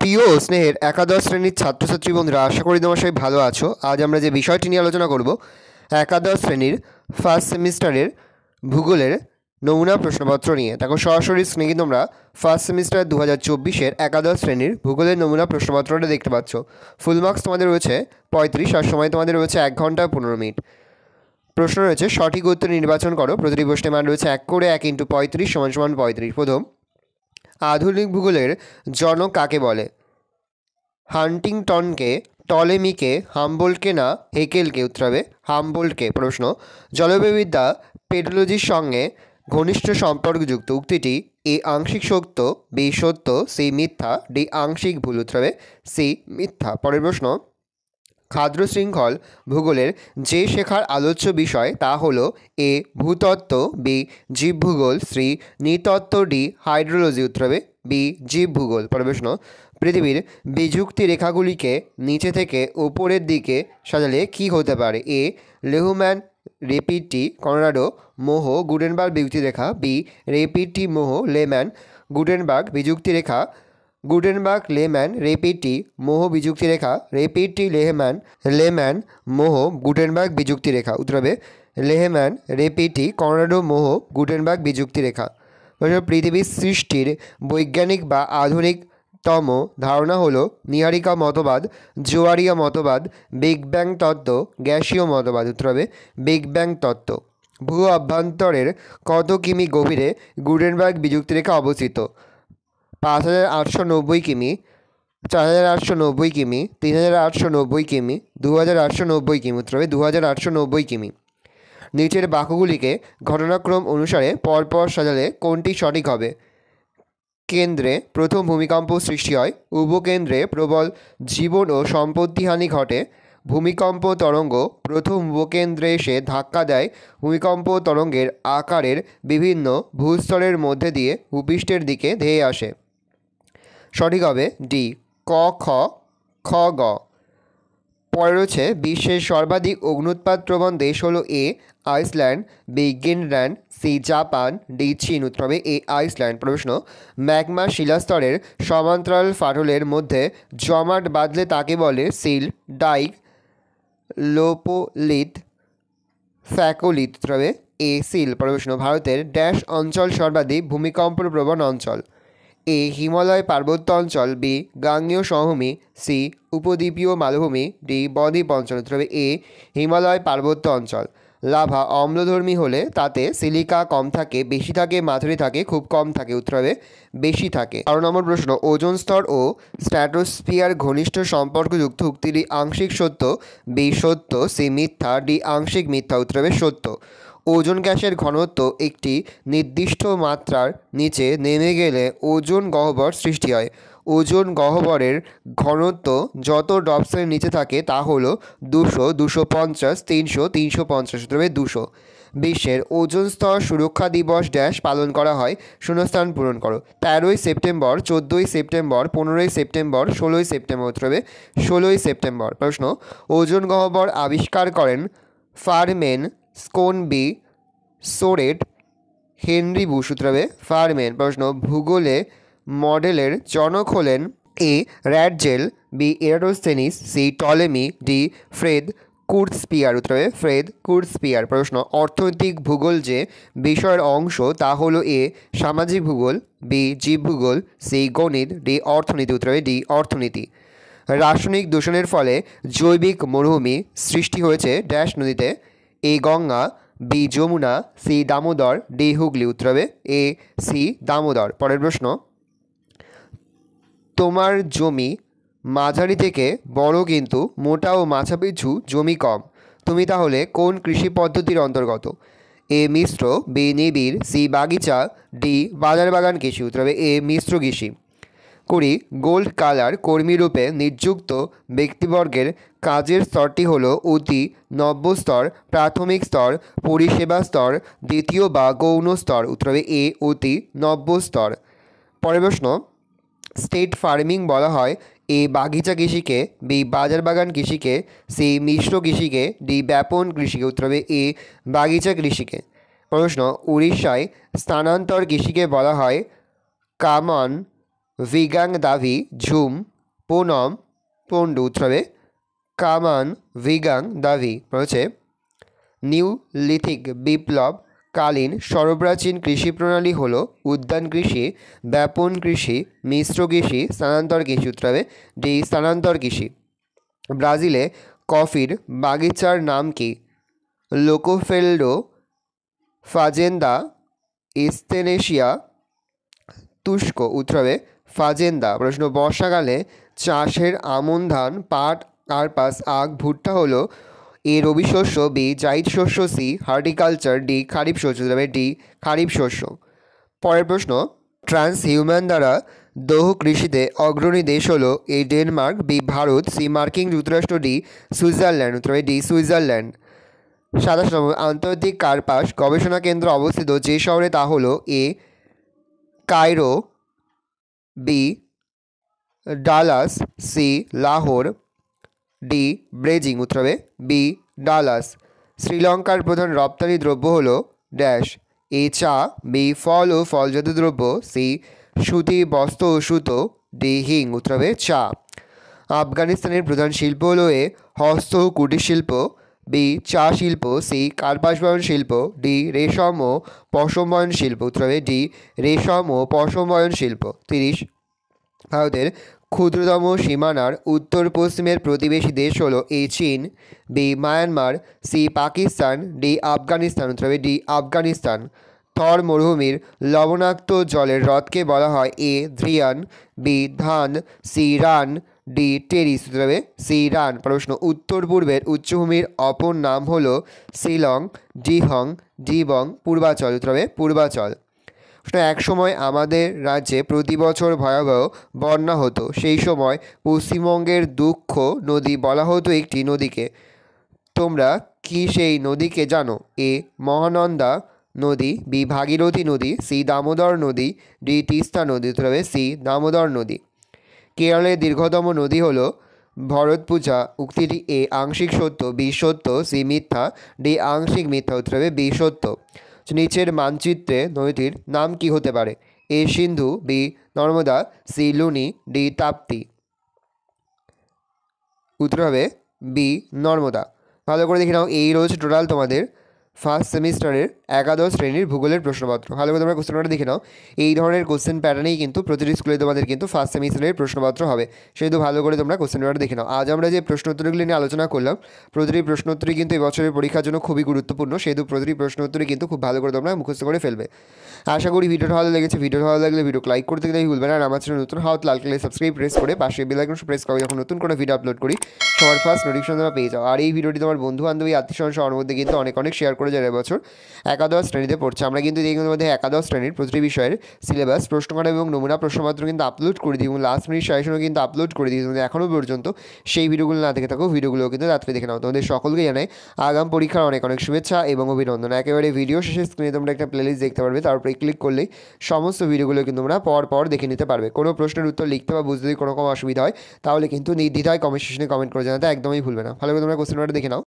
প্রিয় ও স্নেহের একাদশ শ্রেণীর ছাত্রছাত্রী বন্ধুরা, আশা করি তোমরা সবাই ভালো আছো। আজ আমরা যে বিষয়টি নিয়ে আলোচনা করব, একাদশ শ্রেণীর ফার্স্ট সেমিস্টারের ভূগোলের নমুনা প্রশ্নপত্র নিয়ে। দেখো, সরাসরি স্ক্রিনে তোমরা ফার্স্ট সেমিস্টার 2024-এর একাদশ শ্রেণীর ভূগোলের নমুনা প্রশ্নপত্রটা দেখতে পাচ্ছ। ফুল মার্কস তোমাদের রয়েছে 35, আর সময় তোমাদের রয়েছে 1 ঘন্টা 15 মিনিট। প্রশ্ন রয়েছে সঠিক উত্তর নির্বাচন করো। প্রতিটি প্রশ্নের মান রয়েছে 1 করে 1 × 35 = 35। প্রথম, আধুনিক ভূগোলের জনক কাকে বলে? হান্টিংটনকে, টলেমিকে, হাম্বোল্টকে না হেকেলকে? উত্তর হবে হাম্বোল্টকে। প্রশ্ন, জলবায়ুবিদ্যা পেডোলজির সঙ্গে ঘনিষ্ঠ সম্পর্কযুক্ত। উক্তিটি এ আংশিক সত্য, বি সত্য, সি মিথ্যা, ডি আংশিক ভুল? উত্তর হবে সি মিথ্যা। পরের প্রশ্ন, খাদ্য শৃঙ্খল ভূগোলের যে শেখার আলোচ্য বিষয় তা হলো এ ভূতত্ত্ব, বি জীবভূগোল, সি নৃতত্ত্ব, ডি হাইড্রোলজি? উত্তর হবে বি জীবভূগোল। পরের প্রশ্ন, পৃথিবীর বিযুক্তি রেখাগুলিকে নিচে থেকে উপরের দিকে সাজালে কি হতে পারে? এ লেহুম্যান রেপিটি কনরাডো মোহ গুডেনবার্গ বিযুক্তি রেখা, বি রেপিটি মোহ লেম্যান গুডেনবার্গ বিযুক্তি রেখা, গুডেনবার্গ লেম্যান রেপিটি মোহ বিযুক্তি রেখা, রেপিটি লেম্যান মোহ গুডেনবার্গ বিযুক্তি রেখা? উত্তর হবে লেহম্যান রেপিটি কনরাডো মোহ গুডেনবার্গ বিযুক্তি রেখা। পৃথিবীর সৃষ্টির বৈজ্ঞানিক বা আধুনিকতম ধারণা হলো নীহারিকা মতবাদ, জোয়ারিয়া মতবাদ, বিগ ব্যাং তত্ত্ব, গ্যাসীয় মতবাদ? উত্তর হবে বিগ ব্যাং তত্ত্ব। ভূ অভ্যন্তরের কত কিমি গভীরে গুডেনবার্গ বিযুক্তি রেখা অবস্থিত? 5890 কিমি, 4890 কিমি, 3890 কিমি, 2890 কিমি? উত্তর হবে 2890 কিমি। নিচের বাক্যগুলিকে ঘটনাক্রম অনুসারে পরপর সাজালে কোনটি সঠিক হবে? কেন্দ্রে প্রথম ভূমিকম্প সৃষ্টি হয়, উপকেন্দ্রে প্রবল জীবন ও সম্পত্তিহানি ঘটে, ভূমিকম্প তরঙ্গ প্রথম উপকেন্দ্রে এসে ধাক্কা দেয়, ভূমিকম্প তরঙ্গের আকারের বিভিন্ন ভূস্তরের মধ্যে দিয়ে ভূপৃষ্ঠের দিকে ধেয়ে আসে। সঠিক হবে ডি ক, খ, খ, গ। পরে রয়েছে বিশ্বের সর্বাধিক অগ্ন্যুৎপাত প্রবণ দেশ হলো A Iceland, B Greenland, C Japan, D চীন? উত্তর হবে এ আইসল্যান্ড। প্রশ্ন, ম্যাগমা শিলাস্তরের সমান্তরাল ফাটলের মধ্যে জমাট বাঁধলে তাকে বলে? Sill, dyke, lopolith, phacolith? উত্তর হবে এ সিল। প্রশ্ন, ভারতের ড্যাশ অঞ্চল সর্বাধিক ভূমিকম্প প্রবণ অঞ্চল? এ হিমালয় পার্বত্য অঞ্চল, বি গাঙ্গেয় সমভূমি, সি উপদ্বীপীয় মালভূমি, ডি বদ্বীপ অঞ্চল? উত্তর হবে এ হিমালয় পার্বত্য অঞ্চল। লাভা অম্লধর্মী হলে তাতে সিলিকা কম থাকে, বেশি থাকে, মাঝারি থাকে, খুব কম থাকে? উত্তর হবে বেশি থাকে। 12 নম্বর প্রশ্ন, ওজোন স্তর ও স্ট্র্যাটোস্ফিয়ার ঘনিষ্ঠ সম্পর্কযুক্ত। উক্তিটি আংশিক সত্য, বি সত্য, সি মিথ্যা, ডি আংশিক মিথ্যা? উত্তর হবে সত্য। ওজোন গ্যাসের ঘনত্ব একটি নির্দিষ্ট মাত্রার নিচে নেমে গেলে ওজোন গহ্বর সৃষ্টি হয়। ওজোন গহ্বরের ঘনত্ব যত ড্রপসের নিচে থাকে তা হলো 200, 250, 300, 350? উত্তর হবে 200। বিশ্বের ওজোন স্তর সুরক্ষা দিবস ড্যাশ পালন করা হয়? শূন্যস্থান পূরণ করো। 13ই সেপ্টেম্বর, 14ই সেপ্টেম্বর, 15ই সেপ্টেম্বর, 16ই সেপ্টেম্বর? উত্তর হবে 16ই সেপ্টেম্বর। প্রশ্ন, ওজোন গহ্বর আবিষ্কার করেন ফারম্যান, স্কোনবি, সোরেট, হেনরি বুশ? উত্তর হবে ফারম্যান। প্রশ্ন, ভূগোলে মডেলের জনক হলেন? A Ratzel, B Eratosthenes, C Ptolemy, D Fred কুর্টসপিয়ার? উত্তর হবে ফ্রেড কুর্টসপিয়ার। প্রশ্ন, অর্থনৈতিক ভূগোল যে বিষয়ের অংশ তা হলো? এ সামাজিক ভূগোল, বি জীবভূগোল, সি গণিত, ডি অর্থনীতি? উত্তর হবে ডি অর্থনীতি। রাসায়নিক দূষণের ফলে জৈবিক মরুভূমি সৃষ্টি হয়েছে ড্যাশ নদীতে? A Ganga, B Yamuna, C Damodar, D Hooghly? উত্তর হবে এ সি দামোদর। পরের প্রশ্ন, তোমার জমি মাঝারি থেকে বড় কিন্তু মোটা ও মাথাপিছু জমি কম, তুমি তাহলে কোন কৃষি পদ্ধতির অন্তর্গত? এ মিশ্র, বি নিবিড়, সি বাগিচা, ডি বাজার বাগান কৃষি? উত্তর হবে এ মিশ্র কৃষি। 20 গোল্ড কালার কর্মীরূপে নিযুক্ত ব্যক্তিবর্গের কাজের স্তরটি হলো অতি নব্য স্তর, প্রাথমিক স্তর, পরিষেবা স্তর, দ্বিতীয় বা গৌণ স্তর? উত্তর হবে এ অতি নব্য স্তর। পরের প্রশ্ন, স্টেট ফার্মিং বলা হয়? এ বাগিচা কৃষিকে, বি বাজার বাগান কৃষিকে, সি মিশ্র কৃষিকে, ডি ব্যাপন কৃষিকে? উত্তর হবে এ বাগিচা কৃষিকে। প্রশ্ন, উড়িষ্যায় স্থানান্তর কৃষিকে বলা হয়? কামান, ভিগাং দাভি, ঝুম, পোনম পন্ডু, উত্তর হবে কামান ভিগাং দাভি। হচ্ছে নিউলিথিক বিপ্লব কালীন সর্বপ্রাচীন কৃষি প্রণালী হল উদ্যান কৃষি, ব্যাপন কৃষি, মিশ্র কৃষি, স্থানান্তর কৃষি। উত্তর হবে ডি স্থানান্তর কৃষি। ব্রাজিলে কফির বাগিচার নাম কি? লোকোফেল্ডো, ফাজেন্দা, ইস্তেনেশিয়া, তুস্কো। উত্তর হবে ফাজেন্দা। প্রশ্ন, বর্ষাকালে চাষের আমন ধান, পাট, কার্পাস, আখ, ভুট্টা হলো এ রবি শস্য, বি জাইদ শস্য, সি হর্টিকালচার, ডি খারিফ শস্য। উত্তর হবে ডি খারিফ শস্য। পরের প্রশ্ন, ট্রান্সহিউম্যান দ্বারা দোহ কৃষিতে অগ্রণী দেশ হলো এ ডেনমার্ক, বি ভারত, সি মার্কিন যুক্তরাষ্ট্র, ডি সুইজারল্যান্ড। উত্তর হবে ডি সুইজারল্যান্ড। 27 নম্বর, আন্তর্জাতিক কার্পাস গবেষণা কেন্দ্র অবস্থিত যে শহরে তা হলো A Cairo, B Dallas, C Lahore, D Beijing. উত্তর হবে বি ডালাস। শ্রীলঙ্কার প্রধান রপ্তানি দ্রব্য হলো ড্যাশ, এ চা, বি ফল ও ফলজাত দ্রব্য, সি সুতি বস্ত্র ও সুতো, ডি হিং। উত্তর হবে চা। আফগানিস্তানের প্রধান শিল্প হলো এ হস্ত ও কুটির শিল্প, বি চা শিল্প, সি কার্পাস বয়ন শিল্প, ডি রেশম ও পশম বয়ন শিল্প। উত্তর হবে ডি রেশম ও পশম বয়ন শিল্প। 30, ভারতের ক্ষুদ্রতম সীমানার উত্তর পশ্চিমের প্রতিবেশী দেশ হলো এ চীন, B Myanmar, C Pakistan, D Afghanistan. উত্তর হবে ডি আফগানিস্তান। থর মরুভূমির লবণাক্ত জলের হ্রদকে বলা হয় এ ধ্রিয়ান, বি ধান, সি রান, ডি টেরিস। উত্তর হবে সি রান। প্রশ্ন, উত্তর পূর্বের উচ্চভূমির অপর নাম হলো শিলং, ডিহং, ডিবং, পূর্বাচল। উত্তর হবে পূর্বাচল। এক সময় আমাদের রাজ্যে প্রতি বছর ভয়াবহ বন্যা হতো, সেই সময় পশ্চিমবঙ্গের দুঃখ নদী বলা হতো একটি নদীকে। তোমরা কি সেই নদীকে জানো? এ মহানন্দা নদী, বি ভাগীরথী নদী, সি দামোদর নদী, ডি তিস্তা নদী। উত্তর হবে সি দামোদর নদী। কেরলের দীর্ঘতম নদী হল ভরতপুঝা। উক্তিটি এ আংশিক সত্য, বি সত্য, সি মিথ্যা, ডি আংশিক মিথ্যা। উত্তর হবে বি সত্য। নিচের মানচিত্রে নদীটির নাম কি হতে পারে? A Sindhu, B Narmada, C Luni, D Tapti. উত্তর হবে বি নর্মদা। ভালো করে দেখে নাও, এই রয়েছে টোটাল তোমাদের ফার্স্ট সেমিস্টারের একাদশ শ্রেণীর ভূগোলের প্রশ্নপত্র। ভালো করে তোমরা কোশ্চেনটা দেখে নাও। এই ধরনের কোশ্চেন প্যাটার্নেই কিন্তু প্রতিটি স্কুলে তোমাদের কিন্তু ফার্স্ট সেমিস্টারের প্রশ্নপত্র হবে, সেহেতু ভালো করে তোমরা কোশ্চেন প্যাটার্ন দেখে নাও। আজ আমরা যে প্রশ্নোত্তরগুলি নিয়ে আলোচনা করলাম, প্রতিটি প্রশ্নোত্তরই কিন্তু এই বছরের পরীক্ষার জন্য খুবই গুরুত্বপূর্ণ, সেহেতু প্রতিটি প্রশ্নোত্তরই কিন্তু খুব ভালো করে তোমরা মুখস্থ করে ফেলবে। আশা করি ভিডিওটা ভালো লেগেছে। ভিডিও ভালো লাগলে ভিডিও লাইক করতে গেলে ভুলবে না। আর আমার চ্যানেল নতুন হওয়া লাল কালার সাবস্ক্রাইব প্রেস করে পাশে বেল আইকন প্রেস করে যখন নতুন কোনো ভিডিও আপলোড করি সবার ফার্স্ট নোটিফিকেশন তোমরা পেয়ে যাও। আর এই ভিডিওটি তোমার বন্ধু বান্ধবী আত্মীয়স্বজন সবার মধ্যে কিন্তু অনেক অনেক শেয়ার করে যারা এবছর একাদশ শ্রেণীতে পড়ছে। আমরা কিন্তু এই মধ্যে একাদশ শ্রেণীর প্রতিটি বিষয়ের সিলেবাস, প্রশ্নকাঠামো এবং নমুনা প্রশ্নপত্র কিন্তু আপলোড করে দিই এবং লাস্ট মিনিট সাজেশনও কিন্তু আপলোড করে দিই। তোমাদের এখনও পর্যন্ত সেই ভিডিওগুলো না দেখে থাকো, ভিডিওগুলো কিন্তু রাত্রে দেখে নাও। তোমাদের সকলকে জানাই আগাম পরীক্ষার অনেক অনেক শুভেচ্ছা এবং অভিনন্দন। একেবারে ভিডিও শেষে স্ক্রিনে তোমরা একটা প্লেলিস্ট দেখতে পারবে, তারপরে ক্লিক করলেই সমস্ত ভিডিওগুলো কিন্তু তোমরা পর দেখে নিতে পারবে। কোনো প্রশ্নের উত্তর লিখতে বা বুঝতে যদি কোনো অসুবিধা হয় তাহলে কিন্তু নির্দ্বিধায় কমেন্ট সেকশনে কমেন্ট করে জানাতে একদমই ভুলবে না। ভালো করে তোমরা কোশ্চেন দেখে নাও।